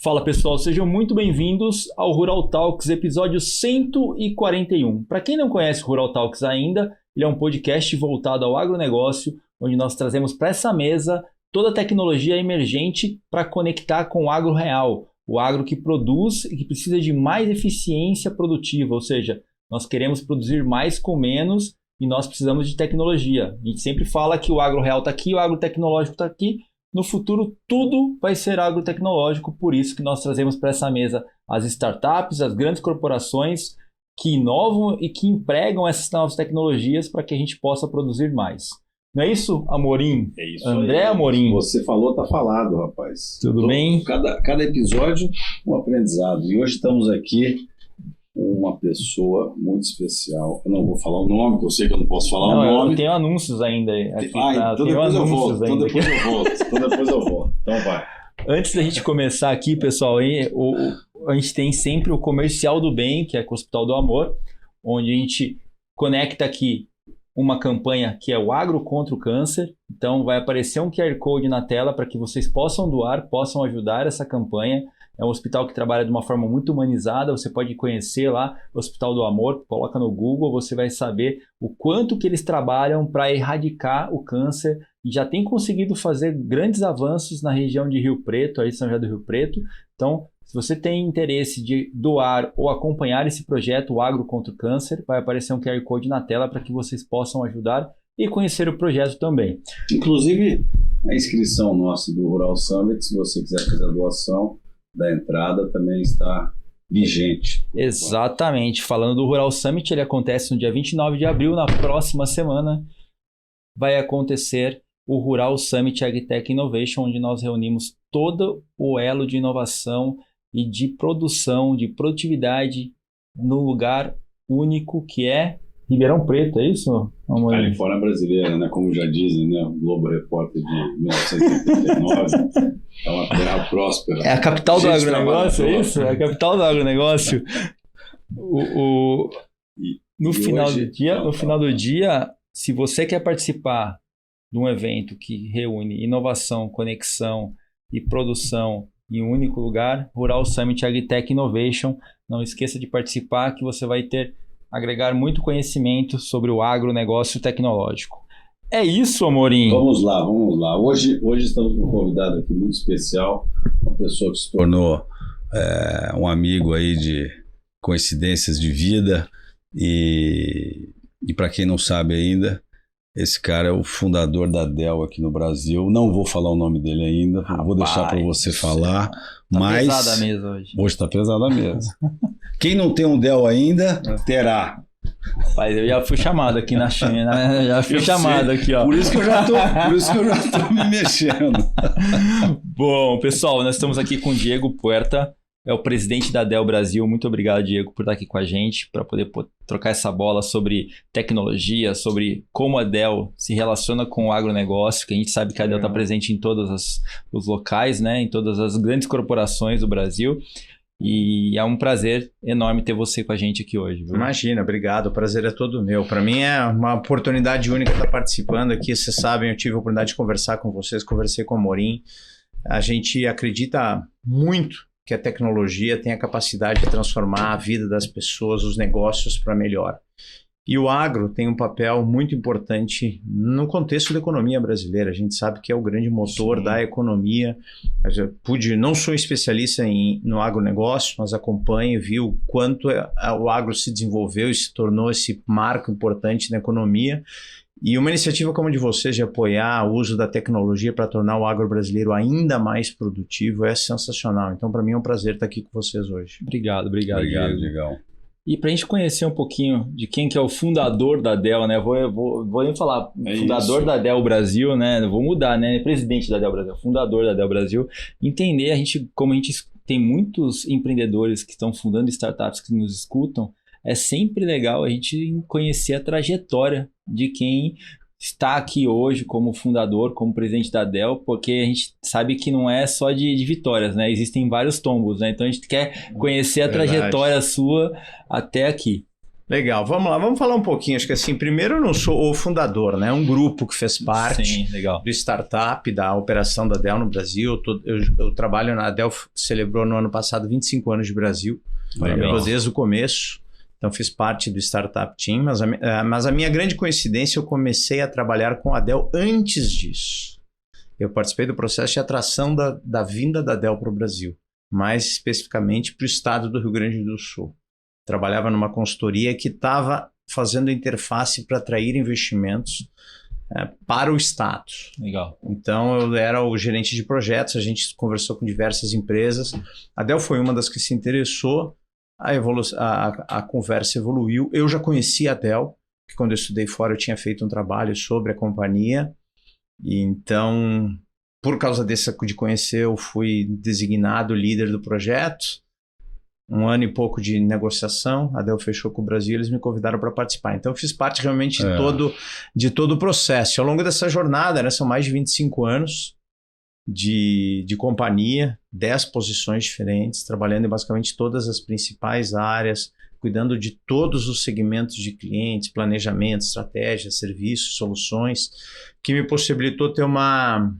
Fala pessoal, sejam muito bem-vindos ao Rural Talks, episódio 141. Para quem não conhece o Rural Talks ainda, ele é um podcast voltado ao agronegócio, onde nós trazemos para essa mesa toda a tecnologia emergente para conectar com o agro real, o agro que produz e que precisa de mais eficiência produtiva, ou seja, nós queremos produzir mais com menos e nós precisamos de tecnologia. A gente sempre fala que o agro real está aqui, o agro tecnológico está aqui. No futuro, tudo vai ser agrotecnológico, por isso que nós trazemos para essa mesa as startups, as grandes corporações que inovam e que empregam essas novas tecnologias para que a gente possa produzir mais. Não é isso, Amorim? É isso André aí. Amorim. Você falou, tá falado, rapaz. Tudo bem? Cada episódio um aprendizado. E hoje estamos aqui com uma pessoa muito especial. Eu não vou falar o nome, porque eu sei que eu não posso falar o nome. Eu tenho anúncios ainda aqui. Então depois eu volto. Então depois eu volto. Então vai. Antes da gente começar aqui, pessoal, a gente tem sempre o Comercial do Bem, que é com o Hospital do Amor, onde a gente conecta aqui uma campanha que é o Agro contra o Câncer. Então vai aparecer um QR Code na tela para que vocês possam doar, possam ajudar essa campanha. É um hospital que trabalha de uma forma muito humanizada, você pode conhecer lá o Hospital do Amor, coloca no Google, você vai saber o quanto que eles trabalham para erradicar o câncer e já tem conseguido fazer grandes avanços na região de Rio Preto, aí São José do Rio Preto. Então, se você tem interesse de doar ou acompanhar esse projeto, o Agro contra o Câncer, vai aparecer um QR Code na tela para que vocês possam ajudar e conhecer o projeto também. Inclusive, a inscrição nossa do Rural Summit, se você quiser fazer a doação da entrada, também está vigente. Exatamente. Falando do Rural Summit, ele acontece no dia 29 de abril, na próxima semana vai acontecer o Rural Summit AgTech Innovation, onde nós reunimos todo o elo de inovação e de produção, de produtividade no lugar único que é Ribeirão Preto, é isso? Califórnia brasileira, né? Como já dizem, né? O Globo Repórter de 1989. É uma terra próspera. É a capital do agronegócio, é isso? É a capital do agronegócio. No final do dia, se você quer participar de um evento que reúne inovação, conexão e produção em um único lugar, Rural Summit AgTech Innovation, não esqueça de participar que você vai agregar muito conhecimento sobre o agronegócio tecnológico. É isso, Amorim? Vamos lá. Hoje estamos com um convidado aqui muito especial, uma pessoa que se tornou um amigo aí de coincidências de vida e para quem não sabe ainda, esse cara é o fundador da Dell aqui no Brasil. Não vou falar o nome dele ainda, vou deixar para você falar. Mas pesada a mesa hoje. Hoje está pesada a mesa. Quem não tem um Dell ainda, terá. Rapaz, eu já fui chamado aqui na China, né? Já fui chamado aqui, ó. Por isso que eu já tô me mexendo. Bom, pessoal, nós estamos aqui com o Diego Puerta, é o presidente da Dell Brasil. Muito obrigado, Diego, por estar aqui com a gente, para poder trocar essa bola sobre tecnologia, sobre como a Dell se relaciona com o agronegócio, que a gente sabe que a Dell está presente em todos os locais, né? Em todas as grandes corporações do Brasil. E é um prazer enorme ter você com a gente aqui hoje. Viu? Imagina, obrigado. O prazer é todo meu. Para mim é uma oportunidade única estar participando aqui. Vocês sabem, eu tive a oportunidade de conversar com vocês, conversei com o Amorim. A gente acredita muito que a tecnologia tem a capacidade de transformar a vida das pessoas, os negócios para melhor. E o agro tem um papel muito importante no contexto da economia brasileira. A gente sabe que é o grande motor da economia. Não sou especialista no agronegócio, mas acompanho, vi o quanto o agro se desenvolveu e se tornou esse marco importante na economia. E uma iniciativa como a de vocês de apoiar o uso da tecnologia para tornar o agro brasileiro ainda mais produtivo é sensacional. Então, para mim é um prazer estar aqui com vocês hoje. Obrigado, Diego. Legal. E para a gente conhecer um pouquinho de quem que é o fundador da Dell, né? Vou nem falar fundador da Dell Brasil, né? Vou mudar, né? Presidente da Dell Brasil, fundador da Dell Brasil. Entender, como a gente tem muitos empreendedores que estão fundando startups que nos escutam, é sempre legal a gente conhecer a trajetória de quem está aqui hoje como fundador, como presidente da Dell, porque a gente sabe que não é só de vitórias, né? Existem vários tombos, né? Então a gente quer conhecer a trajetória sua até aqui. Legal, vamos lá, vamos falar um pouquinho. Acho que assim, primeiro eu não sou o fundador, né? Um grupo que fez parte Sim, legal. do startup, da operação da Dell no Brasil. Eu trabalho na Dell, celebrou no ano passado 25 anos de Brasil, desde o começo. Então fiz parte do startup team, mas a minha grande coincidência, eu comecei a trabalhar com a Dell antes disso. Eu participei do processo de atração da vinda da Dell para o Brasil, mais especificamente para o estado do Rio Grande do Sul. Trabalhava numa consultoria que estava fazendo interface para atrair investimentos para o Estado. Legal. Então, eu era o gerente de projetos, a gente conversou com diversas empresas. A Dell foi uma das que se interessou, a conversa evoluiu. Eu já conhecia a Dell, que quando eu estudei fora eu tinha feito um trabalho sobre a companhia. E então, por causa de conhecer, eu fui designado líder do projeto. 1 ano e pouco de negociação, a Dell fechou com o Brasil, eles me convidaram para participar. Então eu fiz parte realmente de todo o processo. Ao longo dessa jornada, né, são mais de 25 anos de companhia, 10 posições diferentes, trabalhando em basicamente todas as principais áreas, cuidando de todos os segmentos de clientes, planejamento, estratégia, serviços, soluções, que me possibilitou ter uma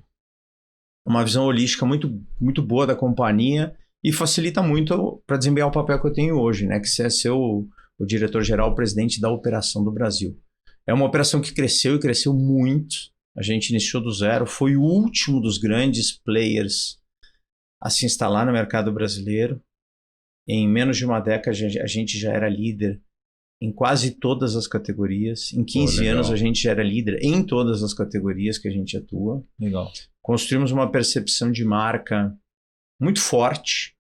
visão holística muito, muito boa da companhia. E facilita muito para desempenhar o papel que eu tenho hoje, né? Que é ser o diretor-geral, o presidente da operação do Brasil. É uma operação que cresceu e cresceu muito. A gente iniciou do zero, foi o último dos grandes players a se instalar no mercado brasileiro. Em menos de uma década, a gente já era líder em quase todas as categorias. Em 15 anos, a gente já era líder em todas as categorias que a gente atua. Legal. Construímos uma percepção de marca muito forte,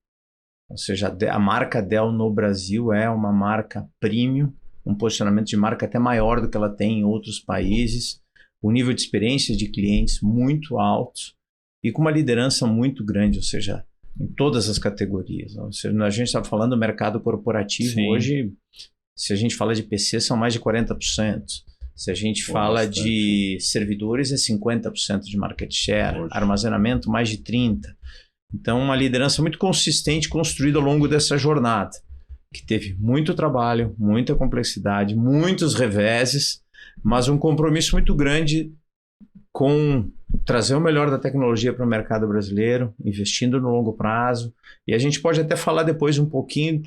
ou seja, a marca Dell no Brasil é uma marca premium, um posicionamento de marca até maior do que ela tem em outros países, um nível de experiência de clientes muito alto e com uma liderança muito grande, ou seja, em todas as categorias. Ou seja, a gente está falando do mercado corporativo. Sim. Hoje, se a gente fala de PC, são mais de 40%. Se a gente fala de servidores, é 50% de market share, armazenamento mais de 30%. Então, uma liderança muito consistente construída ao longo dessa jornada, que teve muito trabalho, muita complexidade, muitos reveses, mas um compromisso muito grande com trazer o melhor da tecnologia para o mercado brasileiro, investindo no longo prazo. E a gente pode até falar depois um pouquinho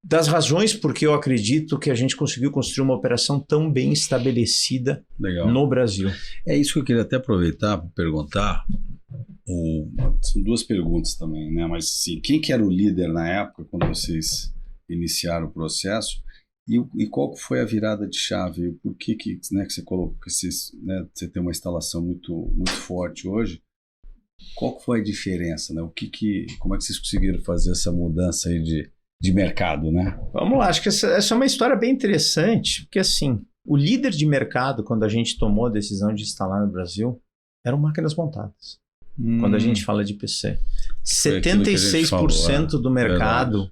das razões por que eu acredito que a gente conseguiu construir uma operação tão bem estabelecida no Brasil. É isso que eu queria até aproveitar para perguntar. São 2 perguntas também, né? Mas assim, quem que era o líder na época quando vocês iniciaram o processo e qual foi a virada de chave? Por que né, que você colocou que você tem uma instalação muito, muito forte hoje? Qual foi a diferença, né? Como é que vocês conseguiram fazer essa mudança aí de mercado, né? Vamos lá, acho que essa é uma história bem interessante, porque assim, o líder de mercado, quando a gente tomou a decisão de instalar no Brasil, eram máquinas montadas. Quando a gente fala de PC, 76% do mercado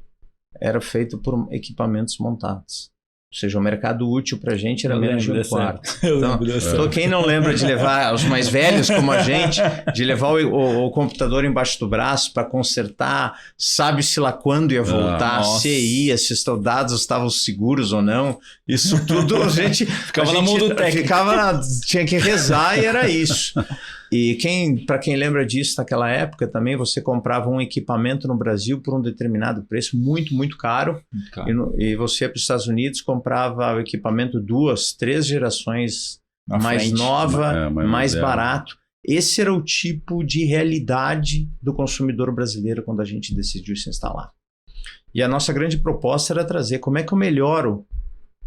era feito por equipamentos montados. Ou seja, o mercado útil para a gente era menos de um quarto. Então, quem não lembra de levar, os mais velhos como a gente, de levar o computador embaixo do braço para consertar, sabe-se lá quando ia voltar, se ia, se os dados estavam seguros ou não. Isso tudo a gente ficava na mão do técnico. Tinha que rezar e era isso. E para quem lembra disso, naquela época também, você comprava um equipamento no Brasil por um determinado preço, muito, muito caro. E você ia para os Estados Unidos, comprava o equipamento 2, 3 gerações mais nova, mais barato. Esse era o tipo de realidade do consumidor brasileiro quando a gente decidiu se instalar. E a nossa grande proposta era trazer como é que eu melhoro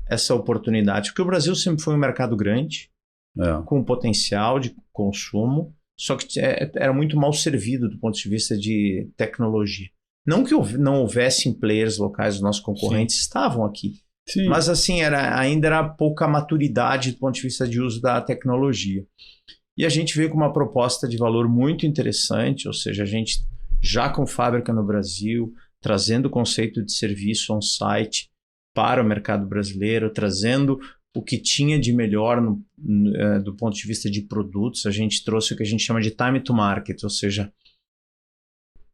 essa oportunidade. Porque o Brasil sempre foi um mercado grande, com potencial de consumo, só que era muito mal servido do ponto de vista de tecnologia. Não que não houvessem players locais, os nossos concorrentes estavam aqui, mas assim, ainda era pouca maturidade do ponto de vista de uso da tecnologia. E a gente veio com uma proposta de valor muito interessante, ou seja, a gente já com fábrica no Brasil, trazendo o conceito de serviço on-site para o mercado brasileiro, trazendo o que tinha de melhor do ponto de vista de produtos. A gente trouxe o que a gente chama de time to market, ou seja,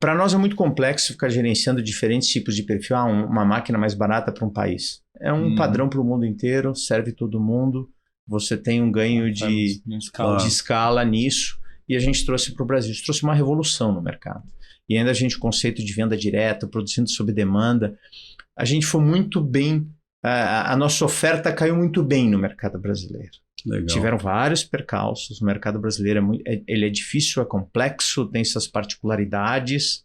para nós é muito complexo ficar gerenciando diferentes tipos de perfil. Uma máquina mais barata para um país. É um padrão para o mundo inteiro, serve todo mundo. Você tem um ganho de escala nisso. E a gente trouxe para o Brasil. Isso trouxe uma revolução no mercado. E ainda o conceito de venda direta, produzindo sob demanda. A gente foi muito bem... A nossa oferta caiu muito bem no mercado brasileiro. Legal. Tiveram vários percalços. O mercado brasileiro ele é difícil, é complexo, tem suas particularidades.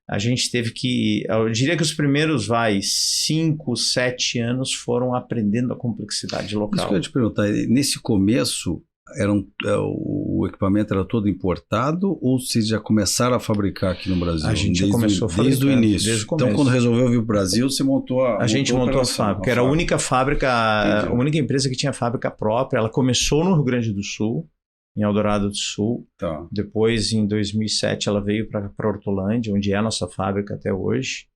A gente teve que... Eu diria que os primeiros 5, 7 anos foram aprendendo a complexidade local. Isso que eu ia te perguntar. Nesse começo, o equipamento era todo importado ou vocês já começaram a fabricar aqui no Brasil? A gente começou a fabricar desde o início. Desde o começo. Então, quando resolveu vir para o Brasil, você montou a... A gente montou a fábrica. Era a única fábrica, a única empresa que tinha fábrica própria. Ela começou no Rio Grande do Sul, em Eldorado do Sul. Tá. Depois, em 2007, ela veio para Hortolândia, onde é a nossa fábrica até hoje.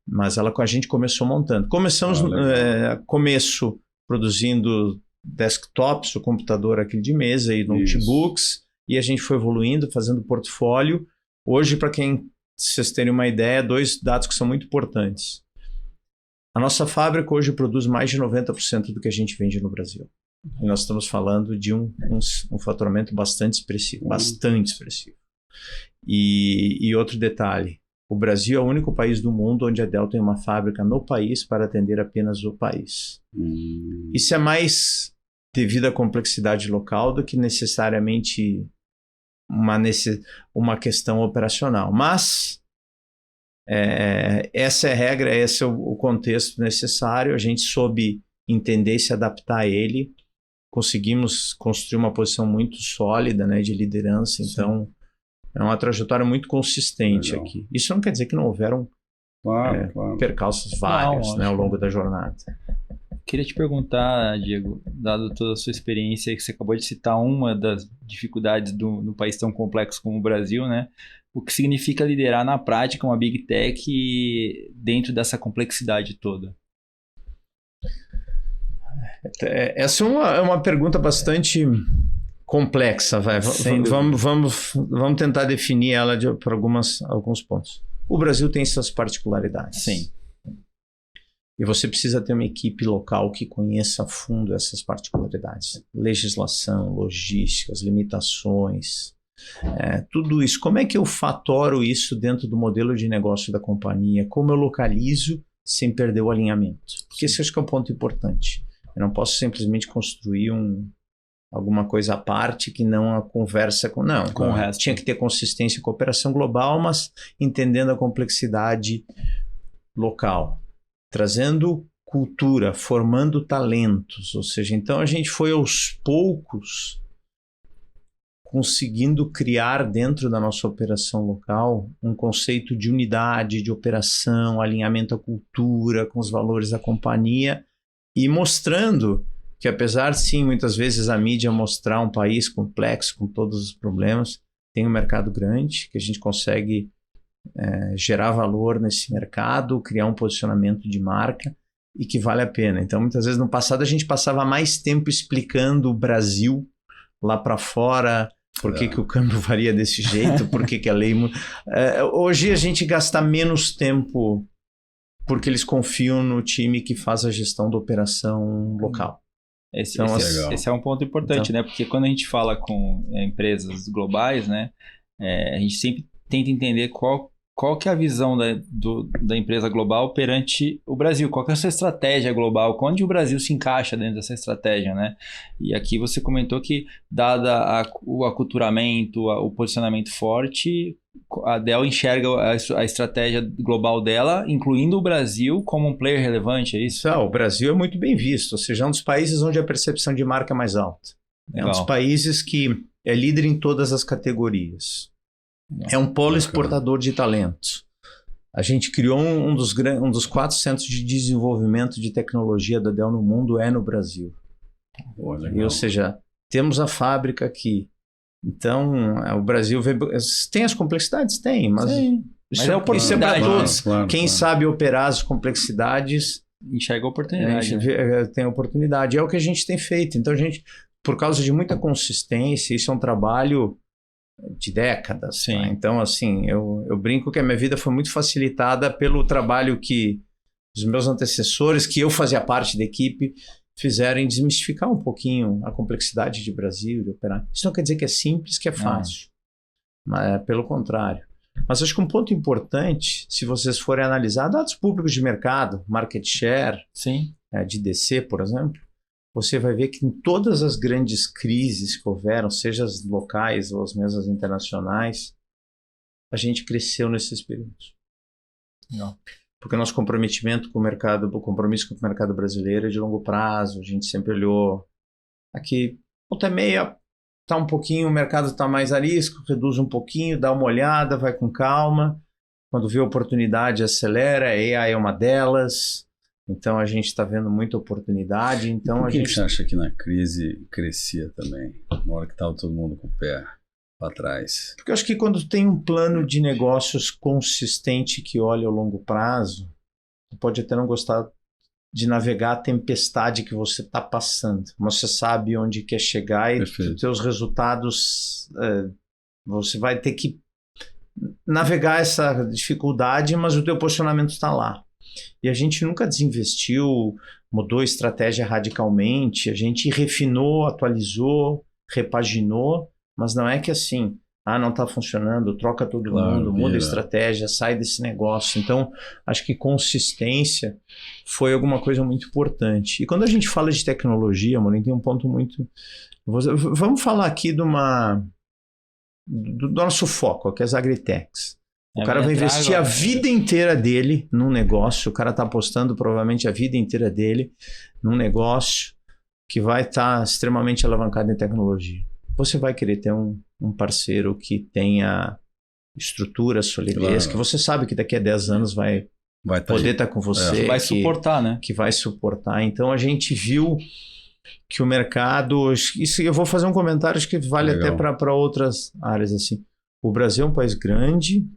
Mas a gente começou montando. Começamos começo produzindo desktops, o computador aquele de mesa e notebooks, e a gente foi evoluindo, fazendo portfólio. Hoje, para vocês terem uma ideia, 2 dados que são muito importantes. A nossa fábrica hoje produz mais de 90% do que a gente vende no Brasil. E nós estamos falando de um faturamento bastante expressivo, bastante expressivo. E outro detalhe, o Brasil é o único país do mundo onde a Dell tem uma fábrica no país para atender apenas o país. Isso é mais devido à complexidade local do que necessariamente uma questão operacional. Mas essa é a regra, esse é o contexto necessário. A gente soube entender e se adaptar a ele. Conseguimos construir uma posição muito sólida, né, de liderança. Então, é uma trajetória muito consistente aqui. Isso não quer dizer que não houveram percalços vários, né, ao longo da jornada. Queria te perguntar, Diego, dado toda a sua experiência, que você acabou de citar uma das dificuldades no país tão complexo como o Brasil, né? O que significa liderar na prática uma Big Tech dentro dessa complexidade toda? Essa é uma pergunta bastante complexa. Vamos tentar definir ela por alguns pontos. O Brasil tem suas particularidades. Sim. E você precisa ter uma equipe local que conheça a fundo essas particularidades. Legislação, logística, as limitações, tudo isso. Como é que eu fatoro isso dentro do modelo de negócio da companhia? Como eu localizo sem perder o alinhamento? Porque esse acho que é um ponto importante. Eu não posso simplesmente construir alguma coisa à parte que não a conversa com... Não, com o resto. Tinha que ter consistência e cooperação global, mas entendendo a complexidade local. Trazendo cultura, formando talentos. Ou seja, então a gente foi aos poucos conseguindo criar dentro da nossa operação local um conceito de unidade, de operação, alinhamento à cultura, com os valores da companhia e mostrando que apesar, sim, muitas vezes a mídia mostrar um país complexo com todos os problemas, tem um mercado grande, que a gente consegue gerar valor nesse mercado, criar um posicionamento de marca e que vale a pena. Então, muitas vezes no passado a gente passava mais tempo explicando o Brasil lá para fora, por que o câmbio varia desse jeito, por que a lei... hoje a gente gasta menos tempo porque eles confiam no time que faz a gestão da operação local. Esse é um ponto importante, né? Porque quando a gente fala com empresas globais, né, a gente sempre tenta entender qual que é a visão da empresa global perante o Brasil, qual que é a sua estratégia global, onde o Brasil se encaixa dentro dessa estratégia, né? E aqui você comentou que, dada o aculturamento, o posicionamento forte, a Dell enxerga a estratégia global dela, incluindo o Brasil, como um player relevante, é isso? O Brasil é muito bem visto, ou seja, é um dos países onde a percepção de marca é mais alta. É um dos países que é líder em todas as categorias. É um polo exportador de talentos. A gente criou um dos 4 centros de desenvolvimento de tecnologia da Dell no mundo no Brasil. Ou seja, temos a fábrica aqui. Então, o Brasil tem as complexidades? Tem, mas isso é oportunidade para todos. Quem sabe operar as complexidades enxerga a oportunidade. Tem a oportunidade. É o que a gente tem feito. Então, a gente, por causa de muita consistência, isso é um trabalho de décadas. Sim. Tá? Então, assim, eu brinco que a minha vida foi muito facilitada pelo trabalho que os meus antecessores, que eu fazia parte da equipe, fizeram em desmistificar um pouquinho a complexidade de Brasil, de operar. Isso não quer dizer que é simples, que é fácil. Mas é pelo contrário. Mas acho que um ponto importante, se vocês forem analisar dados públicos de mercado, market share, Sim. de DC, por exemplo, você vai ver que em todas as grandes crises que houveram, seja as locais ou as mesas internacionais, a gente cresceu nesses períodos. Não. Porque o nosso comprometimento com o mercado, o compromisso com o mercado brasileiro é de longo prazo. A gente sempre olhou aqui, volta e meia, tá um pouquinho, o mercado está mais a risco, reduz um pouquinho, dá uma olhada, vai com calma. Quando vê oportunidade, acelera. AI é uma delas. Então a gente está vendo muita oportunidade. Então Por a que gente você acha que na crise crescia também? Na hora que estava todo mundo com o pé para trás. Porque eu acho que quando tem um plano de negócios consistente que olha ao longo prazo, você pode até não gostar de navegar a tempestade que você está passando. Mas você sabe onde quer chegar e os seus resultados, você vai ter que navegar essa dificuldade, mas o teu posicionamento está lá. E a gente nunca desinvestiu, mudou a estratégia radicalmente, a gente refinou, atualizou, repaginou, mas não é que assim, não está funcionando, troca todo mundo, muda a estratégia, sai desse negócio. Então, acho que consistência foi alguma coisa muito importante. E quando a gente fala de tecnologia, Amorim, tem um ponto muito... Vamos falar aqui do nosso foco, que é as agritechs. O cara vai investir a vida inteira dele num negócio, o cara está apostando provavelmente a vida inteira dele num negócio que vai estar extremamente alavancado em tecnologia. Você vai querer ter um parceiro que tenha estrutura, solidez, que você sabe que daqui a 10 anos vai poder estar com você. Que vai suportar, né? Que vai suportar. Então a gente viu que o mercado... Isso eu vou fazer um comentário, acho que vale até para outras áreas. Assim. O Brasil é um país grande,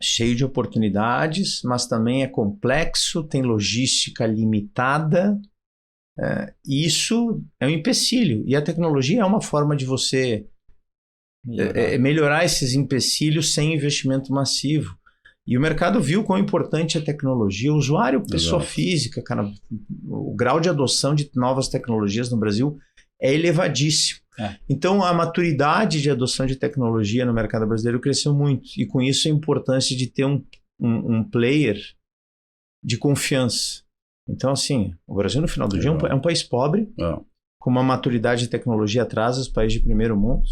cheio de oportunidades, mas também é complexo, tem logística limitada. Isso é um empecilho. E a tecnologia é uma forma de você melhorar esses empecilhos sem investimento massivo. E o mercado viu quão importante é a tecnologia. O usuário, pessoa física, cara, o grau de adoção de novas tecnologias no Brasil é elevadíssimo. Então, a maturidade de adoção de tecnologia no mercado brasileiro cresceu muito. E com isso, a importância de ter um player de confiança. Então, assim, o Brasil, no final do dia, é um país pobre, com uma maturidade de tecnologia atrás dos países de primeiro mundo.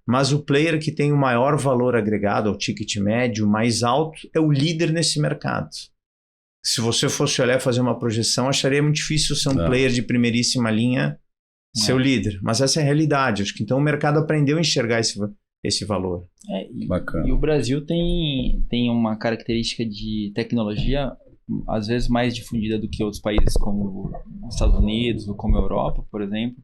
Mas o player que tem o maior valor agregado, o ticket médio mais alto, é o líder nesse mercado. Se você fosse olhar e fazer uma projeção, acharia muito difícil ser um player de primeiríssima linha ser o líder. Mas essa é a realidade. Acho que então o mercado aprendeu a enxergar esse valor. Bacana. E o Brasil tem uma característica de tecnologia às vezes mais difundida do que outros países como os Estados Unidos ou como a Europa, por exemplo.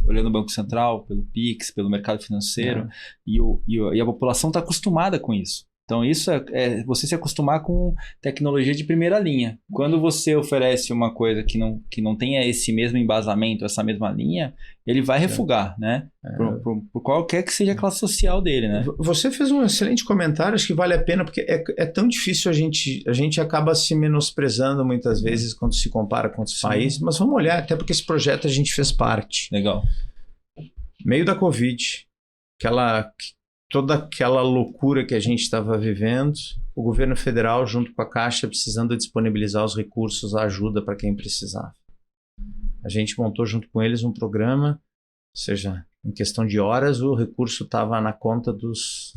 Olhando o Banco Central, pelo PIX, pelo mercado financeiro, e a população está acostumada com isso. Então, isso é você se acostumar com tecnologia de primeira linha. Quando você oferece uma coisa que não tenha esse mesmo embasamento, essa mesma linha, ele vai refugar, né? Por qualquer que seja a classe social dele, né? Você fez um excelente comentário, acho que vale a pena, porque é tão difícil, a gente acaba se menosprezando muitas vezes quando se compara com outros países, mas vamos olhar, até porque esse projeto a gente fez parte. Legal. Meio da Covid, toda aquela loucura que a gente estava vivendo, o governo federal, junto com a Caixa, precisando disponibilizar os recursos, a ajuda para quem precisava. A gente montou junto com eles um programa, ou seja, em questão de horas, o recurso estava na conta dos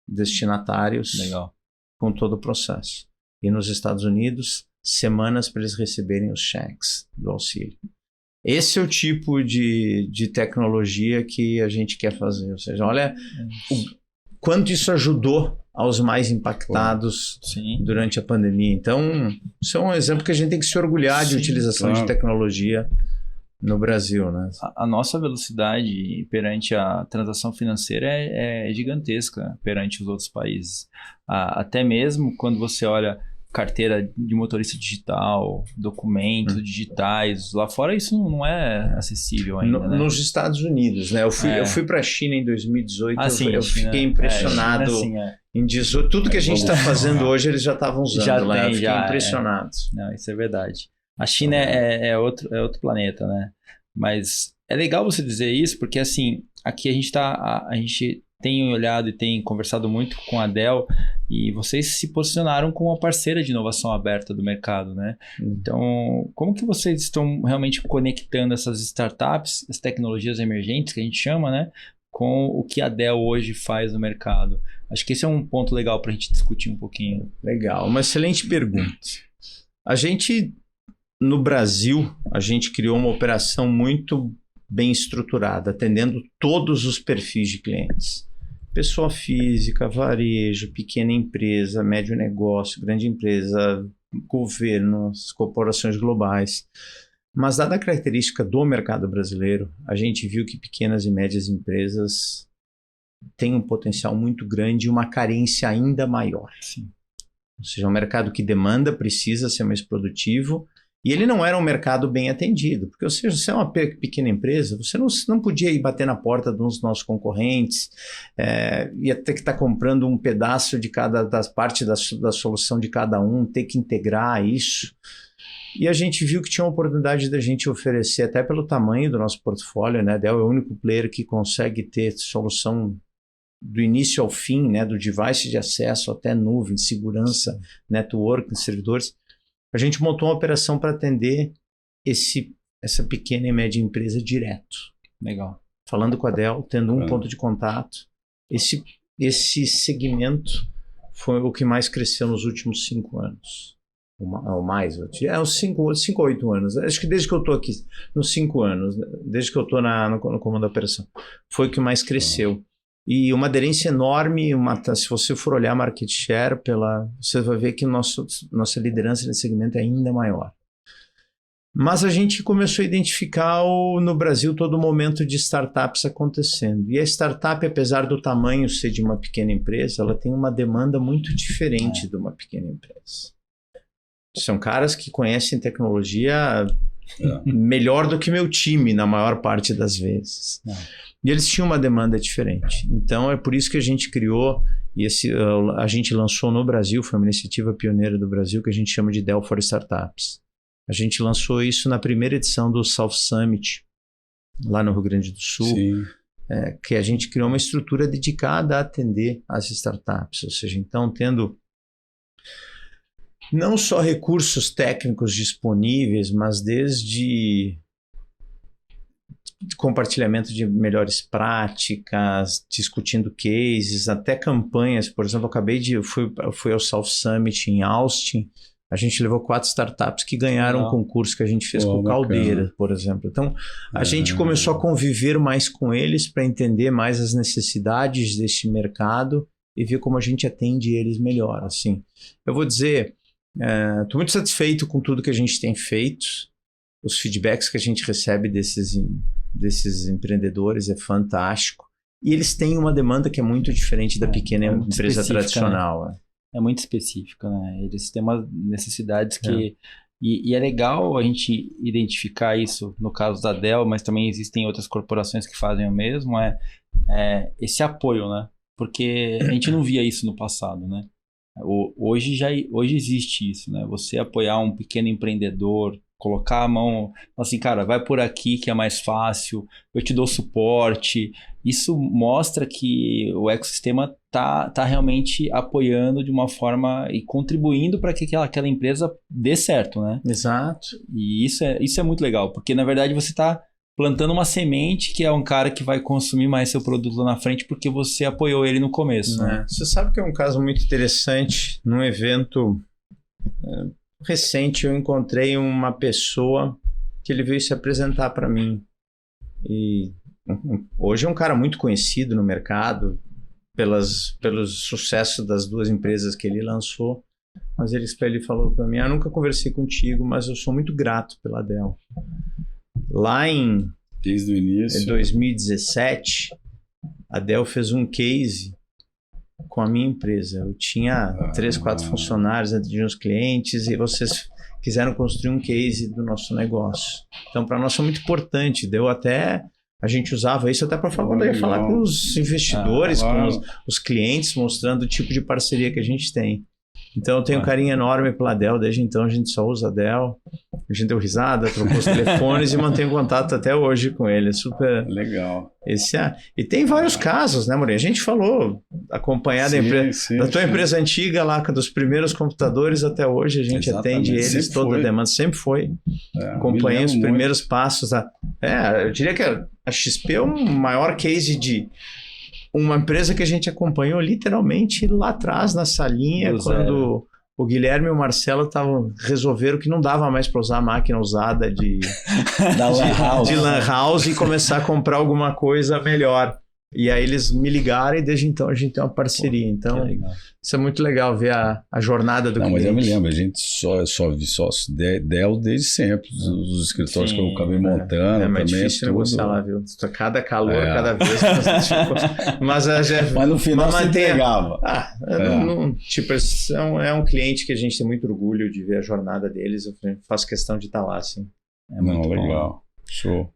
destinatários. Legal. Com todo o processo. E nos Estados Unidos, semanas para eles receberem os cheques do auxílio. Esse é o tipo de tecnologia que a gente quer fazer. Ou seja, olha quanto isso ajudou aos mais impactados durante a pandemia. Então, isso é um exemplo que a gente tem que se orgulhar de utilização de tecnologia no Brasil, né? A nossa velocidade perante a transação financeira é gigantesca perante os outros países. Até mesmo quando você olha carteira de motorista digital, documentos digitais. Lá fora isso não é acessível ainda, né? Nos Estados Unidos, né? Eu fui para a China em 2018, eu fiquei impressionado. Em 18, tudo que a gente está fazendo hoje, eles já estavam usando lá. Eu fiquei impressionado. Não, isso é verdade. A China é outro planeta, né? Mas é legal você dizer isso, porque assim, aqui a gente tem olhado e tem conversado muito com a Dell, e vocês se posicionaram como uma parceira de inovação aberta do mercado, né? Então, como que vocês estão realmente conectando essas startups, as tecnologias emergentes, que a gente chama, né? Com o que a Dell hoje faz no mercado? Acho que esse é um ponto legal para a gente discutir um pouquinho. Legal, uma excelente pergunta. No Brasil, a gente criou uma operação muito bem estruturada, atendendo todos os perfis de clientes. Pessoa física, varejo, pequena empresa, médio negócio, grande empresa, governos, corporações globais. Mas dada a característica do mercado brasileiro, a gente viu que pequenas e médias empresas têm um potencial muito grande e uma carência ainda maior. Sim. Ou seja, é um mercado que demanda, precisa ser mais produtivo. E ele não era um mercado bem atendido, porque, ou seja, você é uma pequena empresa, você não podia ir bater na porta dos nossos concorrentes, ia ter que estar comprando um pedaço de cada parte da solução de cada um, ter que integrar isso. E a gente viu que tinha uma oportunidade da gente oferecer, até pelo tamanho do nosso portfólio, né? Dell é o único player que consegue ter solução do início ao fim, né? Do device de acesso até nuvem, segurança, network, servidores. A gente montou uma operação para atender essa pequena e média empresa direto. Legal. Falando com a Dell, tendo um ponto de contato. Esse segmento foi o que mais cresceu nos últimos 5 anos. Ou mais. Uns 5 ou 8 anos. Acho que desde que eu estou aqui, nos 5 anos, desde que eu estou no comando da operação, foi o que mais cresceu. E uma aderência enorme, se você for olhar market share, você vai ver que nossa liderança nesse segmento é ainda maior. Mas a gente começou a identificar no Brasil todo o momento de startups acontecendo. E a startup, apesar do tamanho ser de uma pequena empresa, ela tem uma demanda muito diferente de uma pequena empresa. São caras que conhecem tecnologia melhor do que meu time, na maior parte das vezes. E eles tinham uma demanda diferente. Então, é por isso que a gente criou, e a gente lançou no Brasil, foi uma iniciativa pioneira do Brasil, que a gente chama de Dell for Startups. A gente lançou isso na primeira edição do South Summit, lá no Rio Grande do Sul, que a gente criou uma estrutura dedicada a atender as startups. Ou seja, então, tendo não só recursos técnicos disponíveis, mas desde compartilhamento de melhores práticas, discutindo cases, até campanhas. Por exemplo, fui ao South Summit em Austin, a gente levou 4 startups que ganharam um concurso que a gente fez com o Caldeira, por exemplo. Então, a gente começou a conviver mais com eles para entender mais as necessidades deste mercado e ver como a gente atende eles melhor. Assim, eu vou dizer, estou muito satisfeito com tudo que a gente tem feito. Os feedbacks que a gente recebe desses empreendedores é fantástico. E eles têm uma demanda que é muito diferente da pequena empresa tradicional. Né? É muito específica, né? Eles têm umas necessidades que... E é legal a gente identificar isso no caso da Dell, mas também existem outras corporações que fazem o mesmo, esse apoio, né? Porque a gente não via isso no passado, né? Hoje existe isso, né? Você apoiar um pequeno empreendedor, colocar a mão, assim, cara, vai por aqui que é mais fácil, eu te dou suporte. Isso mostra que o ecossistema tá realmente apoiando de uma forma e contribuindo para que aquela empresa dê certo, né? Exato. E isso é muito legal, porque na verdade você está plantando uma semente que é um cara que vai consumir mais seu produto lá na frente porque você apoiou ele no começo, né? Você sabe que é um caso muito interessante. Num evento recente, eu encontrei uma pessoa que ele veio se apresentar para mim. E hoje é um cara muito conhecido no mercado pelo sucesso das 2 empresas que ele lançou. Mas ele falou para mim, nunca conversei contigo, mas eu sou muito grato pela Dell. Lá desde o início, em 2017, a Dell fez um case com a minha empresa. Eu tinha 3, 4 funcionários, atendia uns clientes e vocês quiseram construir um case do nosso negócio. Então, para nós foi muito importante. A gente usava isso até para falar com os investidores, com os clientes, mostrando o tipo de parceria que a gente tem. Então, eu tenho um carinho enorme pela Dell. Desde então, a gente só usa a Dell. A gente deu risada, trocou os telefones e mantém contato até hoje com ele. É super legal. E tem vários casos, né, Moreira? A gente falou, acompanhar da tua empresa antiga lá, dos primeiros computadores até hoje, a gente atende eles toda a demanda. Sempre foi. Acompanhei os primeiros passos. Eu diria que a XP é o maior case de uma empresa que a gente acompanhou literalmente lá atrás, na salinha, quando o Guilherme e o Marcelo resolveram que não dava mais para usar a máquina usada de Lan House e começar a comprar alguma coisa melhor. E aí eles me ligaram e desde então a gente tem uma parceria. Então, isso é muito legal ver a jornada do cliente. Mas eu me lembro, a gente só vi Dell desde sempre, os escritórios que eu acabei montando. É mais difícil negociar lá, viu? Cada calor, cada vez. Mas no final você entregava. É um cliente que a gente tem muito orgulho de ver a jornada deles. Eu faço questão de estar lá, assim. Legal. Show.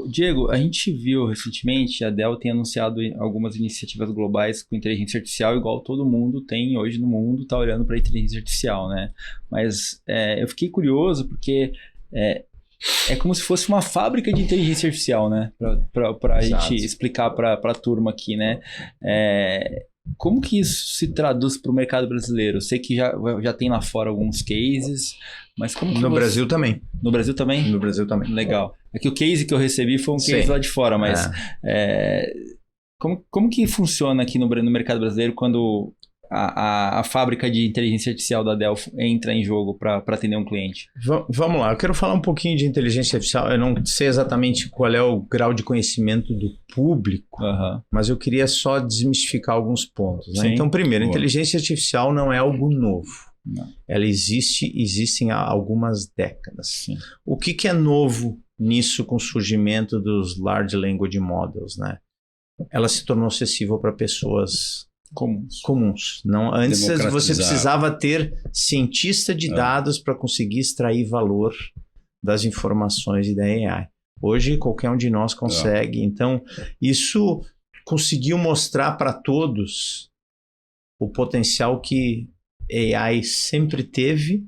Diego, a gente viu recentemente, a Dell tem anunciado algumas iniciativas globais com inteligência artificial, igual todo mundo tem hoje no mundo, está olhando para a inteligência artificial, né? Mas eu fiquei curioso porque é como se fosse uma fábrica de inteligência artificial, né? Para a gente explicar para a turma aqui, né? Como que isso se traduz para o mercado brasileiro? Eu sei que já tem lá fora alguns cases, mas como que Brasil também. No Brasil também? No Brasil também. Legal. É que o case que eu recebi foi um case lá de fora, mas como que funciona aqui no mercado brasileiro quando a fábrica de inteligência artificial da Dell entra em jogo para atender um cliente? Vamos lá, eu quero falar um pouquinho de inteligência artificial. Eu não sei exatamente qual é o grau de conhecimento do público, mas eu queria só desmistificar alguns pontos. Né? Então, primeiro, inteligência artificial não é algo novo. Não. Ela existem há algumas décadas. Sim. O que é novo nisso com o surgimento dos Large Language Models? Né? Ela se tornou acessível para pessoas comuns. Não, antes você precisava ter cientista de dados para conseguir extrair valor das informações e da AI. Hoje, qualquer um de nós consegue. Então, isso conseguiu mostrar para todos o potencial que AI sempre teve,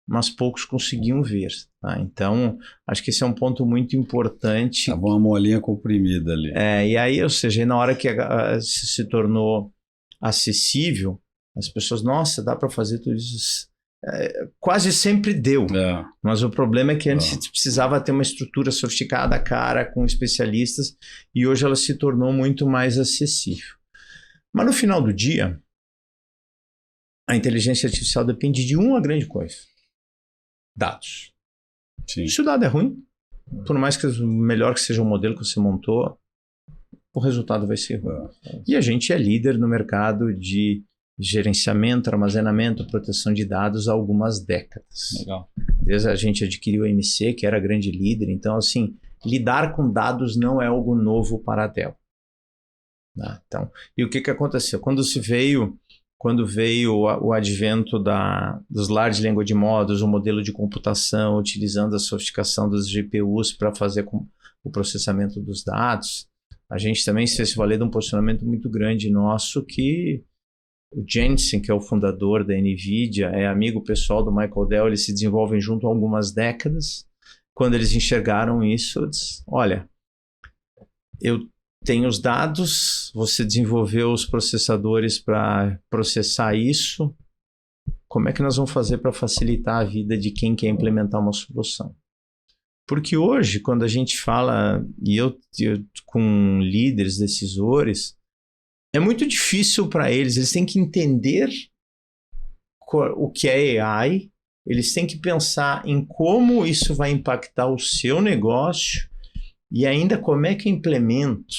mas poucos conseguiam ver. Tá? Então, acho que esse é um ponto muito importante. Tava uma molinha comprimida ali. E aí, ou seja, na hora que se tornou acessível, as pessoas, nossa, dá para fazer tudo isso. Quase sempre deu. Mas o problema é que antes precisava ter uma estrutura sofisticada, cara, com especialistas, e hoje ela se tornou muito mais acessível. Mas no final do dia, a inteligência artificial depende de uma grande coisa: dados. Sim. Se o dado é ruim, por mais que melhor que seja o modelo que você montou, o resultado vai ser ruim. E a gente é líder no mercado de gerenciamento, armazenamento, proteção de dados há algumas décadas. Legal. Desde a gente adquiriu a MC, que era grande líder. Então, assim, lidar com dados não é algo novo para a Dell. Então, e o que aconteceu? Quando veio o advento dos Large Language Models, o modelo de computação, utilizando a sofisticação das GPUs para fazer o processamento dos dados, a gente também se fez valer de um posicionamento muito grande nosso, que o Jensen, que é o fundador da NVIDIA, é amigo pessoal do Michael Dell, eles se desenvolvem junto há algumas décadas. Quando eles enxergaram isso, eu disse, olha, eu tenho os dados, você desenvolveu os processadores para processar isso, como é que nós vamos fazer para facilitar a vida de quem quer implementar uma solução? Porque hoje, quando a gente fala, e eu com líderes, decisores, é muito difícil para eles têm que entender o que é AI, eles têm que pensar em como isso vai impactar o seu negócio e ainda como é que eu implemento.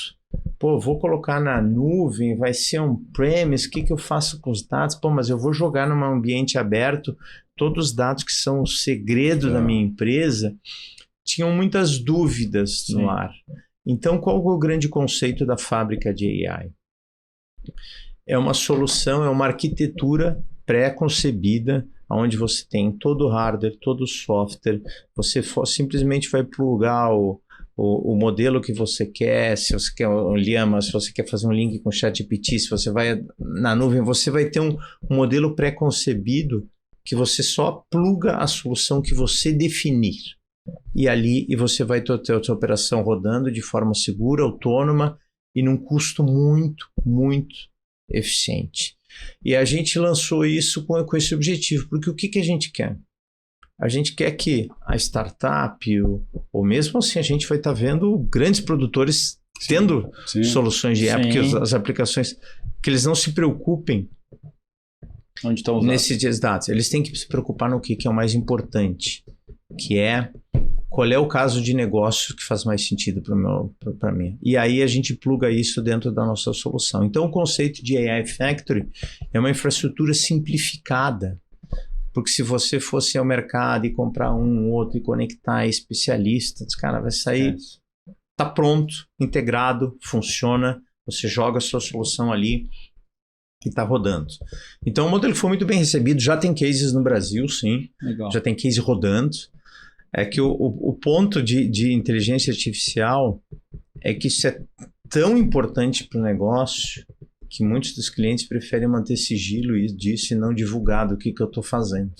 Vou colocar na nuvem, vai ser on-premise, o que eu faço com os dados? Mas eu vou jogar num ambiente aberto todos os dados que são o segredo da minha empresa. Tinham muitas dúvidas no ar. Então, qual é o grande conceito da fábrica de AI? é uma solução, é uma arquitetura pré-concebida, onde você tem todo o hardware, todo o software, você simplesmente vai plugar o modelo que você quer, se você quer o Llama, se você quer fazer um link com o ChatGPT, se você vai na nuvem, você vai ter um modelo pré-concebido que você só pluga a solução que você definir. E você vai ter a sua operação rodando de forma segura, autônoma e num custo muito, muito eficiente. E a gente lançou isso com esse objetivo, porque o que a gente quer? A gente quer que a startup, ou mesmo assim, a gente vai estar vendo grandes produtores tendo soluções de app, porque as aplicações, que eles não se preocupem onde estão os nesses dias dados. Eles têm que se preocupar no que é o mais importante, que é qual é o caso de negócio que faz mais sentido para mim. E aí a gente pluga isso dentro da nossa solução. Então o conceito de AI Factory é uma infraestrutura simplificada. Porque se você fosse ao mercado e comprar um, outro e conectar especialistas, cara, vai sair, tá pronto, integrado, funciona, você joga a sua solução ali e tá rodando. Então o modelo foi muito bem recebido, já tem cases no Brasil, sim. Legal. Já tem case rodando. É que o ponto de inteligência artificial é que isso é tão importante para o negócio que muitos dos clientes preferem manter sigilo disso e não divulgar do que eu estou fazendo.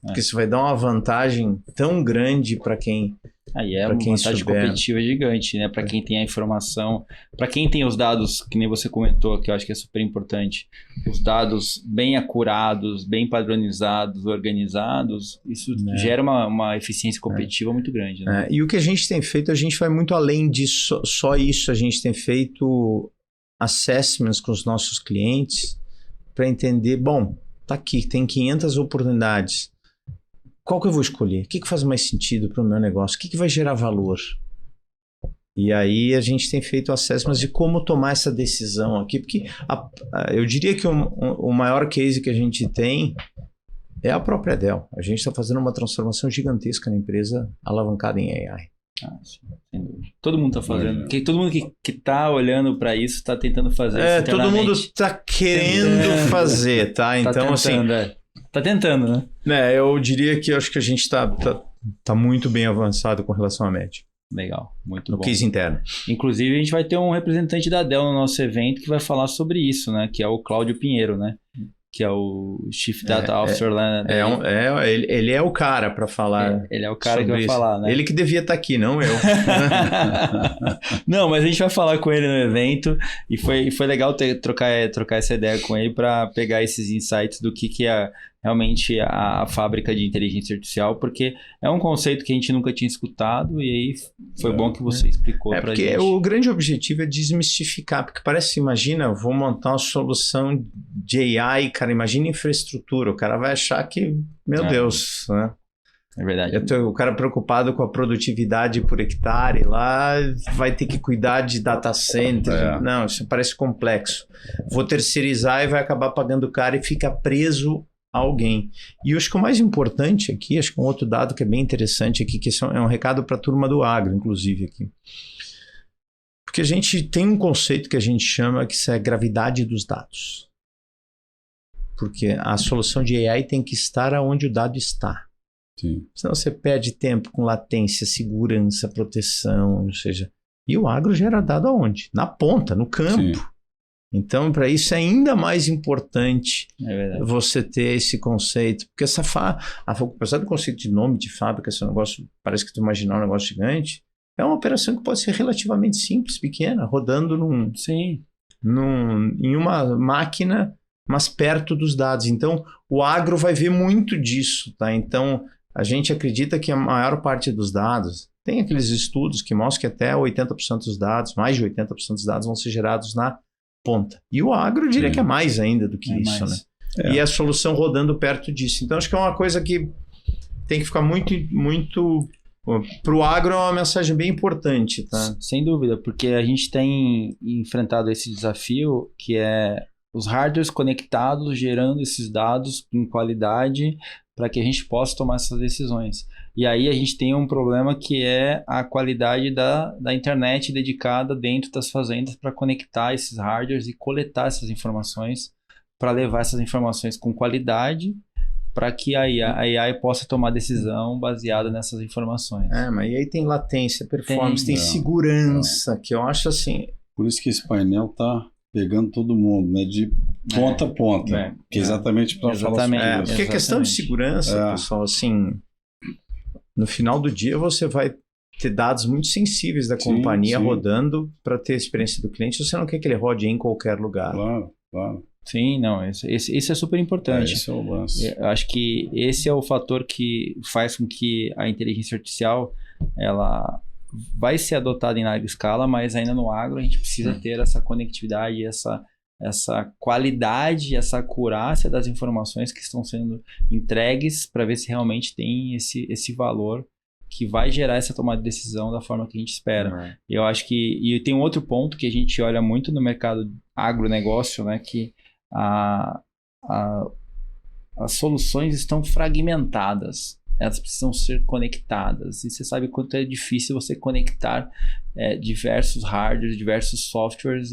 Porque isso vai dar uma vantagem tão grande para quem Aí é uma vantagem competitiva gigante, né? Para quem tem a informação, para quem tem os dados, que nem você comentou, que eu acho que é super importante, os dados bem acurados, bem padronizados, organizados, isso gera uma eficiência competitiva muito grande, né? E o que a gente tem feito, a gente vai muito além disso, só isso. A gente tem feito assessments com os nossos clientes para entender, bom, tá aqui, tem 500 oportunidades. Qual que eu vou escolher? O que faz mais sentido para o meu negócio? O que vai gerar valor? E aí a gente tem feito assessments de como tomar essa decisão aqui, porque eu diria que o maior case que a gente tem é a própria Dell. A gente está fazendo uma transformação gigantesca na empresa alavancada em AI. Sim, sem dúvida. Todo mundo está fazendo. Todo mundo que está olhando para isso está tentando fazer. Todo mundo está querendo fazer, tá? Então, tentando, assim. Tá tentando, né? Eu diria que acho que a gente está muito bem avançado com relação à média. Legal, muito bom. No case interno. Inclusive, a gente vai ter um representante da Dell no nosso evento que vai falar sobre isso, né? Que é o Cláudio Pinheiro, né? Que é o Chief Data Officer lá. Ele é o cara para falar. Ele é o cara que vai falar, né? Ele que devia estar aqui, não eu. Não, mas a gente vai falar com ele no evento e foi legal trocar essa ideia com ele para pegar esses insights do que é realmente a fábrica de inteligência artificial, porque é um conceito que a gente nunca tinha escutado e aí foi bom que você explicou pra gente. Porque o grande objetivo é desmistificar, porque parece, imagina, vou montar uma solução de AI, cara, imagina infraestrutura, o cara vai achar que, meu Deus, né? É verdade. O cara preocupado com a produtividade por hectare lá vai ter que cuidar de data center. Não, isso parece complexo. Vou terceirizar e vai acabar pagando caro e fica preso a alguém. E eu acho que o mais importante aqui, acho que um outro dado que é bem interessante aqui, que é um recado para a turma do agro, inclusive aqui. Porque a gente tem um conceito que a gente chama que isso é gravidade dos dados. Porque a solução de AI tem que estar onde o dado está. Sim. Senão você perde tempo com latência, segurança, proteção, ou seja... E o agro gera dado aonde? Na ponta, no campo. Sim. Então, para isso é ainda mais importante você ter esse conceito. Porque apesar do conceito de nome de fábrica, esse negócio, parece que tu imaginar um negócio gigante, é uma operação que pode ser relativamente simples, pequena, rodando em uma máquina, mas perto dos dados. Então, o agro vai ver muito disso, tá? Então, a gente acredita que a maior parte dos dados, tem aqueles estudos que mostram que até 80% dos dados, mais de 80% dos dados vão ser gerados na ponta. E o agro, eu diria que é mais ainda do que isso, né? E a solução rodando perto disso. Então, acho que é uma coisa que tem que ficar muito... Para o agro é uma mensagem bem importante, tá? Sem dúvida, porque a gente tem enfrentado esse desafio que é os hardwares conectados, gerando esses dados em qualidade para que a gente possa tomar essas decisões. E aí a gente tem um problema que é a qualidade da internet dedicada dentro das fazendas para conectar esses hardwares e coletar essas informações, para levar essas informações com qualidade, para que a AI possa tomar decisão baseada nessas informações. Mas aí tem latência, performance, tem segurança, que eu acho assim... Por isso que esse painel tá pegando todo mundo, né? De ponta a ponta. Que é exatamente para falar sobre isso. Porque a questão de segurança, pessoal, assim... No final do dia, você vai ter dados muito sensíveis da companhia rodando para ter a experiência do cliente. Você não quer que ele rode em qualquer lugar. Claro. Sim, não, esse é super importante. Esse é o lance. Eu acho que esse é o fator que faz com que a inteligência artificial ela vai ser adotada em larga escala, mas ainda no agro a gente precisa ter essa conectividade, essa qualidade, essa acurácia das informações que estão sendo entregues para ver se realmente tem esse valor que vai gerar essa tomada de decisão da forma que a gente espera. Eu acho que... E tem um outro ponto que a gente olha muito no mercado agronegócio, né, que as soluções estão fragmentadas. Elas precisam ser conectadas. E você sabe quanto é difícil você conectar diversos hardwares, diversos softwares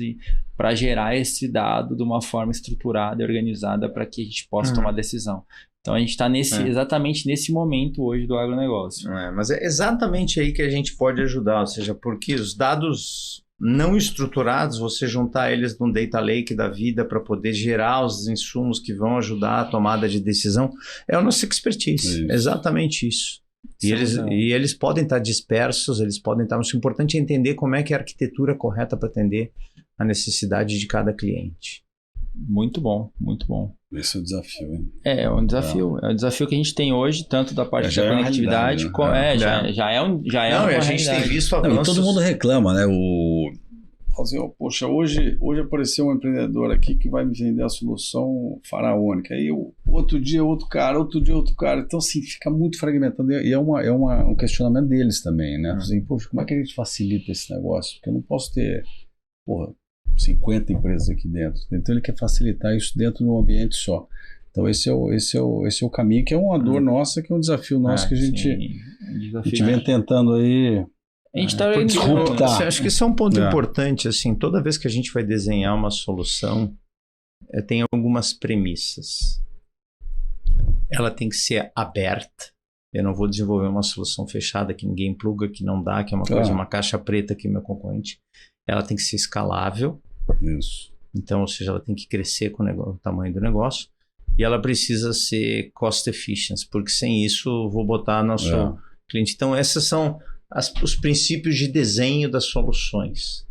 para gerar esse dado de uma forma estruturada e organizada para que a gente possa tomar decisão. Então a gente está exatamente nesse momento hoje do agronegócio. Mas é exatamente aí que a gente pode ajudar, ou seja, porque os dados não estruturados, você juntar eles num data lake da vida para poder gerar os insumos que vão ajudar a tomada de decisão, é a nossa expertise. Exatamente isso. E eles podem estar dispersos, eles podem estar... Mas o importante é entender como é que é a arquitetura correta para atender a necessidade de cada cliente. Muito bom, muito bom. Esse é o desafio, hein? É um desafio. É um desafio que a gente tem hoje, tanto da parte da conectividade, já é uma a gente tem visto avanços. Todo mundo reclama, né? Poxa, hoje apareceu um empreendedor aqui que vai me vender a solução faraônica. Aí outro dia outro cara. Então, assim, fica muito fragmentado. E é um questionamento deles também, né? Assim, poxa, como é que a gente facilita esse negócio? Porque eu não posso ter, 50 empresas aqui dentro. Então ele quer facilitar isso dentro de um ambiente só. Então esse é o caminho, que é uma dor nossa, que é um desafio nosso que a gente vem tentando aí. A gente está acho que isso é um ponto importante, assim, toda vez que a gente vai desenhar uma solução, tem algumas premissas. Ela tem que ser aberta. Eu não vou desenvolver uma solução fechada que ninguém pluga, que não dá, que é uma caixa preta que é meu concorrente. Ela tem que ser escalável. Isso. Então, ou seja, ela tem que crescer com o tamanho do negócio. E ela precisa ser cost efficient, porque sem isso eu vou botar nosso cliente. Então, esses são os princípios de desenho das soluções.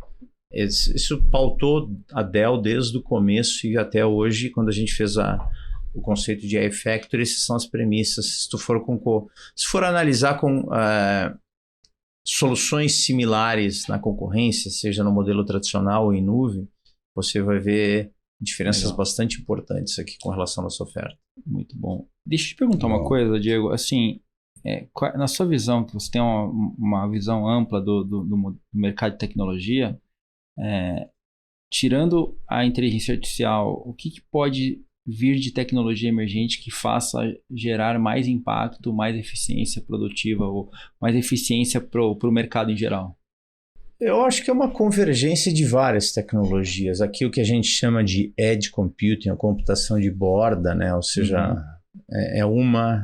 Isso pautou a Dell desde o começo e até hoje, quando a gente fez o conceito de AI Factory. Essas são as premissas. Se for analisar com soluções similares na concorrência, seja no modelo tradicional ou em nuvem, você vai ver diferenças bastante importantes aqui com relação à nossa oferta. Muito bom. Deixa eu te perguntar uma coisa, Diego. Assim, na sua visão, que você tem uma visão ampla do mercado de tecnologia, tirando a inteligência artificial, o que pode vir de tecnologia emergente que faça gerar mais impacto, mais eficiência produtiva ou mais eficiência para o mercado em geral? Eu acho que é uma convergência de várias tecnologias. Aqui o que a gente chama de edge computing, a computação de borda, né? Ou seja,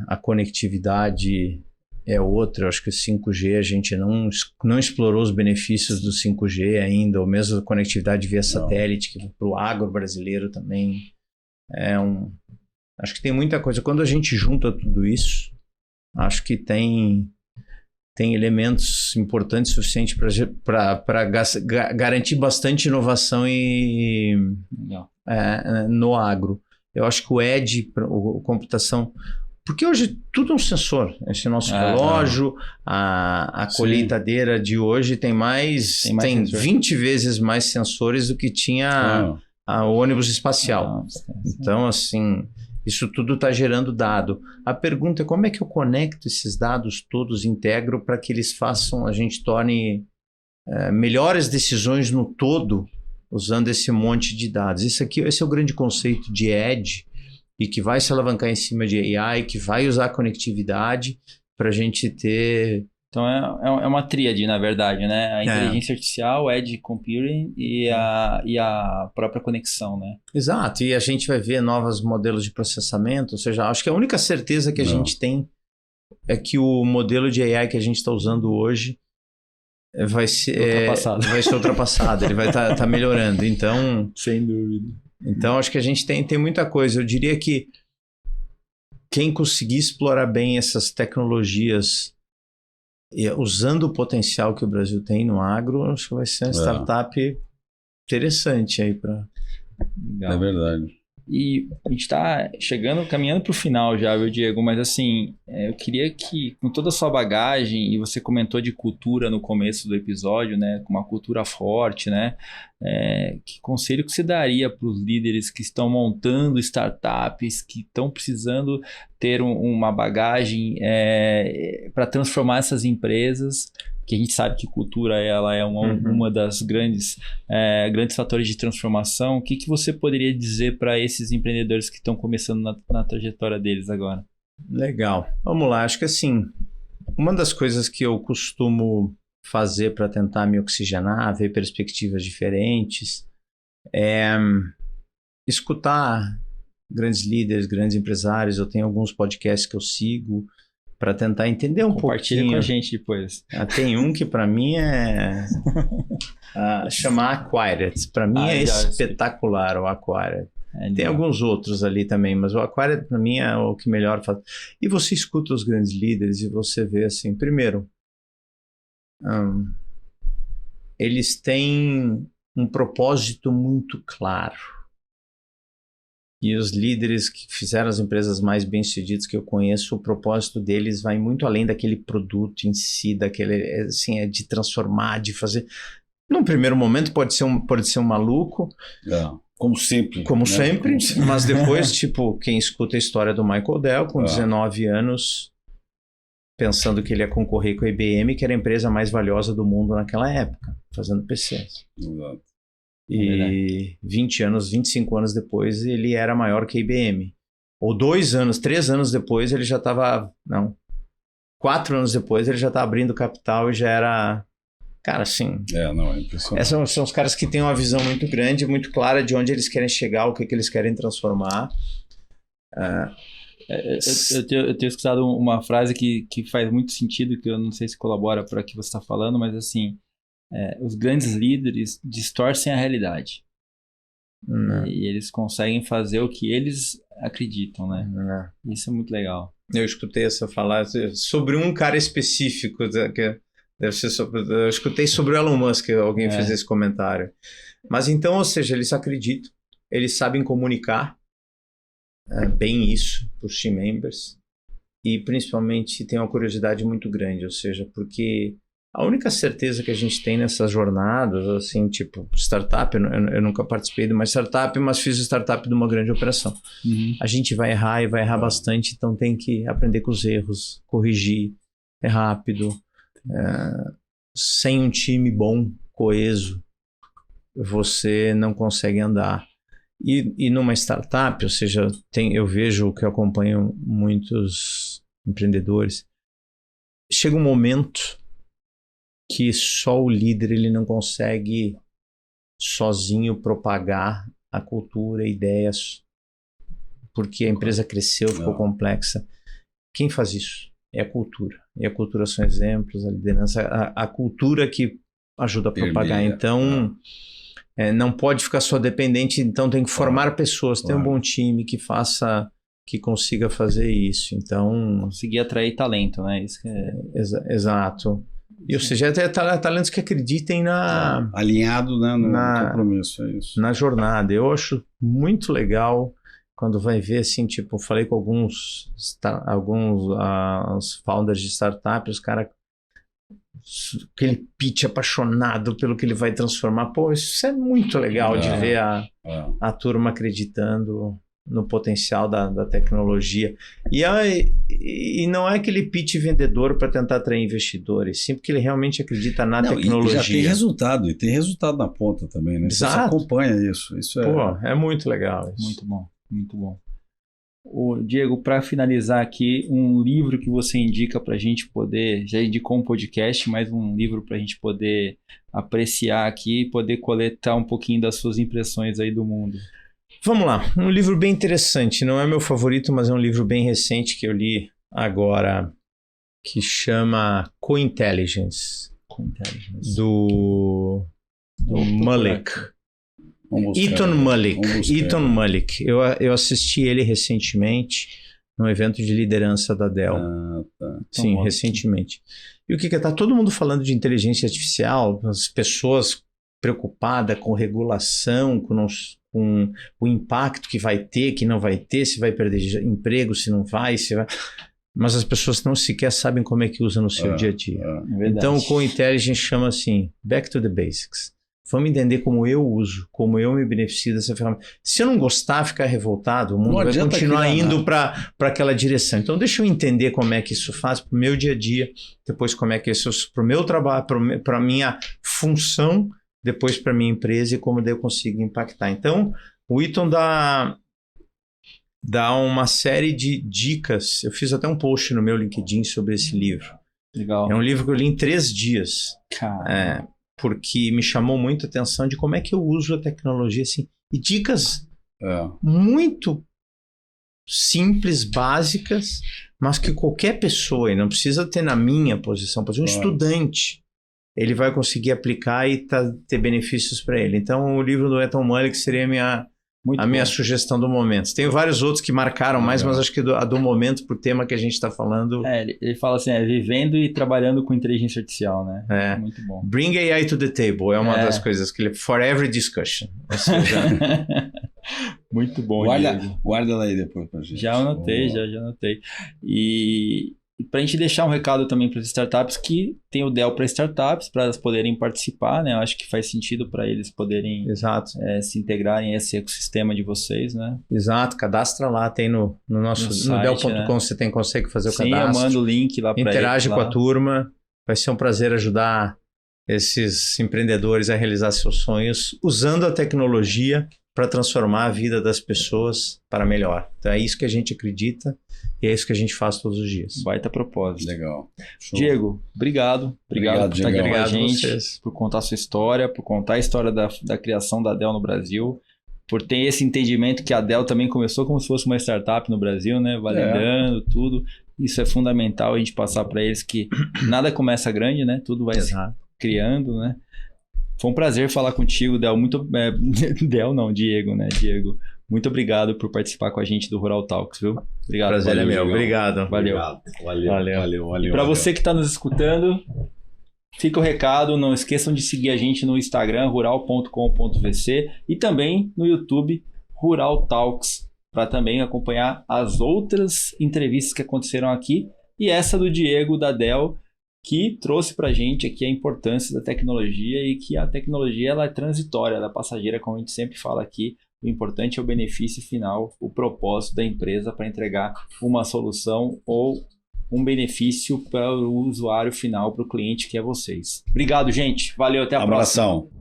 a conectividade é outra. Eu acho que o 5G, a gente não explorou os benefícios do 5G ainda, ou mesmo a conectividade via satélite, que para o agro brasileiro também acho que tem muita coisa. Quando a gente junta tudo isso, acho que tem elementos importantes suficientes para garantir bastante inovação no agro. Eu acho que o edge, a computação... Porque hoje tudo é um sensor. Esse nosso relógio, a colheitadeira de hoje tem 20 vezes mais sensores do que tinha o ônibus espacial. Então, assim, isso tudo está gerando dado. A pergunta é como é que eu conecto esses dados todos, integro, para que eles a gente torne melhores decisões no todo, usando esse monte de dados. Esse é o grande conceito de edge, e que vai se alavancar em cima de AI, que vai usar a conectividade para a gente ter... Então é uma tríade, na verdade, né? A inteligência artificial, o edge computing e a própria conexão, né? Exato, e a gente vai ver novos modelos de processamento, ou seja, acho que a única certeza que a gente tem é que o modelo de AI que a gente está usando hoje vai ser ultrapassado, ele vai estar melhorando, então... Sem dúvida. Então, acho que a gente tem muita coisa. Eu diria que quem conseguir explorar bem essas tecnologias usando o potencial que o Brasil tem no agro, acho que vai ser uma startup interessante aí para... É verdade. E a gente está caminhando para o final já, viu, Diego? Mas assim, eu queria que, com toda a sua bagagem, e você comentou de cultura no começo do episódio, né? Com uma cultura forte, né? Que conselho que você daria para os líderes que estão montando startups, que estão precisando ter uma bagagem para transformar essas empresas? Que a gente sabe que cultura ela é uma das grandes fatores de transformação. O que você poderia dizer para esses empreendedores que estão começando na trajetória deles agora? Legal. Vamos lá. Acho que assim, uma das coisas que eu costumo fazer para tentar me oxigenar, ver perspectivas diferentes, é escutar grandes líderes, grandes empresários. Eu tenho alguns podcasts que eu sigo para tentar entender um pouquinho. Compartilha com a gente depois. Tem um que para mim é chamar Acquired. Para mim é espetacular o Acquired. Tem alguns outros ali também, mas o Acquired para mim é o que melhor faz. E você escuta os grandes líderes e você vê assim, primeiro, eles têm um propósito muito claro. E os líderes que fizeram as empresas mais bem-sucedidas que eu conheço, o propósito deles vai muito além daquele produto em si, daquele, assim, de transformar, de fazer. Num primeiro momento pode ser um maluco. Como sempre. Como sempre, mas depois, tipo, quem escuta a história do Michael Dell, com 19 anos, pensando que ele ia concorrer com a IBM, que era a empresa mais valiosa do mundo naquela época, fazendo PCs. Exato. E 25 anos depois, ele era maior que a IBM. Ou 3 anos depois, ele já estava... Não, 4 anos depois, ele já estava abrindo capital e já era... Cara, assim... É impressionante. São os caras que têm uma visão muito grande, muito clara de onde eles querem chegar, o que eles querem transformar. Eu tenho escutado uma frase que faz muito sentido, que eu não sei se colabora para o que você está falando, mas assim... os grandes líderes distorcem a realidade. E eles conseguem fazer o que eles acreditam, né? Isso é muito legal. Eu escutei essa falar sobre um cara específico, que deve ser eu escutei sobre o Elon Musk, alguém fez esse comentário. Mas então, ou seja, eles acreditam, eles sabem comunicar bem isso para os team members e principalmente tem uma curiosidade muito grande, ou seja, porque a única certeza que a gente tem nessas jornadas, assim, tipo, startup, eu nunca participei de uma startup, mas fiz startup de uma grande operação. A gente vai errar e vai errar bastante, então tem que aprender com os erros, corrigir, é rápido. Sem um time bom, coeso, você não consegue andar. E numa startup, ou seja, eu vejo que eu acompanho muitos empreendedores, chega um momento que só o líder ele não consegue sozinho propagar a cultura, ideias, porque a empresa cresceu, ficou complexa. Quem faz isso? É a cultura. E a cultura são exemplos, a liderança, a cultura que ajuda a propagar. Então, não pode ficar só dependente, então tem que formar pessoas, ter um bom time que consiga fazer isso. Então, conseguir atrair talento, né? Isso que é... Exato. E, ou seja, até talentos que acreditem alinhado, né, no compromisso, é isso. Na jornada. Eu acho muito legal quando vai ver, assim, tipo, falei com alguns founders de startup, os caras, aquele pitch apaixonado pelo que ele vai transformar. Pô, isso é muito legal de ver a turma acreditando no potencial da tecnologia. E não é aquele pitch vendedor para tentar atrair investidores, sim, porque ele realmente acredita na tecnologia. E já tem resultado, e tem resultado na ponta também, né? Exato. Você acompanha isso. Pô, é muito legal isso. Muito bom, muito bom. Diego, para finalizar aqui, um livro que você indica para a gente poder, já indicou um podcast, mas um livro para a gente poder apreciar aqui, poder coletar um pouquinho das suas impressões aí do mundo. Vamos lá, um livro bem interessante, não é meu favorito, mas é um livro bem recente que eu li agora, que chama Cointelligence, do Malik. Ethan Malik. Eu assisti ele recentemente num evento de liderança da Dell. Sim, recentemente. E o que tá todo mundo falando de inteligência artificial, as pessoas preocupadas com regulação, com o impacto que vai ter, que não vai ter, se vai perder emprego, se não vai, mas as pessoas não sequer sabem como é que usa no seu dia a dia. Então o Cointelligence chama assim, Back to the Basics. Vamos entender como eu uso, como eu me beneficio dessa ferramenta. Se eu não gostar, ficar revoltado, o mundo vai continuar indo para aquela direção. Então, deixa eu entender como é que isso faz para o meu dia a dia, depois como é que isso para o meu trabalho, para a minha função, depois para a minha empresa e como eu consigo impactar. Então, o Ethan dá uma série de dicas. Eu fiz até um post no meu LinkedIn sobre esse livro. Legal. É um livro que eu li em 3 dias. Porque me chamou muito a atenção de como é que eu uso a tecnologia assim. E dicas muito simples, básicas, mas que qualquer pessoa, e não precisa ter na minha posição, pode ser um estudante, ele vai conseguir aplicar e ter benefícios para ele. Então, o livro do Ethan Malik seria a minha sugestão do momento. Tem vários outros que marcaram mais, mas acho que a do momento, pro tema que a gente está falando... Ele fala assim, vivendo e trabalhando com inteligência artificial, né? Muito bom. Bring AI to the table é uma das coisas que ele... For every discussion. Ou seja... Muito bom. Guarda ela aí depois pra gente. Já anotei, já anotei. E para a gente deixar um recado também para as startups, que tem o Dell para startups, para elas poderem participar, né? Eu acho que faz sentido para eles poderem se integrarem a esse ecossistema de vocês, né? Exato, cadastra lá, tem no Dell.com, né? Você consegue fazer o cadastro. Eu mando o link lá para eles. Interage com a turma, vai ser um prazer ajudar esses empreendedores a realizar seus sonhos, usando a tecnologia para transformar a vida das pessoas para melhor. Então é isso que a gente acredita e é isso que a gente faz todos os dias. Baita propósito. Legal. Show. Diego, obrigado por estar aqui com a gente, por contar a sua história, por contar a história da criação da Dell no Brasil, por ter esse entendimento que a Dell também começou como se fosse uma startup no Brasil, né? Validando tudo. Isso é fundamental a gente passar para eles que nada começa grande, né? Tudo vai se criando, né? Foi um prazer falar contigo, Del. Diego, né? Diego, muito obrigado por participar com a gente do Rural Talks, viu? Obrigado. Prazer é meu. Obrigado. Valeu. Valeu. Para você que está nos escutando, fica o recado. Não esqueçam de seguir a gente no Instagram, rural.com.vc, e também no YouTube, Rural Talks, para também acompanhar as outras entrevistas que aconteceram aqui e essa do Diego, da Dell, que trouxe para a gente aqui a importância da tecnologia e que a tecnologia ela é transitória, ela é passageira, como a gente sempre fala aqui. O importante é o benefício final, o propósito da empresa para entregar uma solução ou um benefício para o usuário final, para o cliente, que é vocês. Obrigado, gente. Valeu, até a próxima. Abração.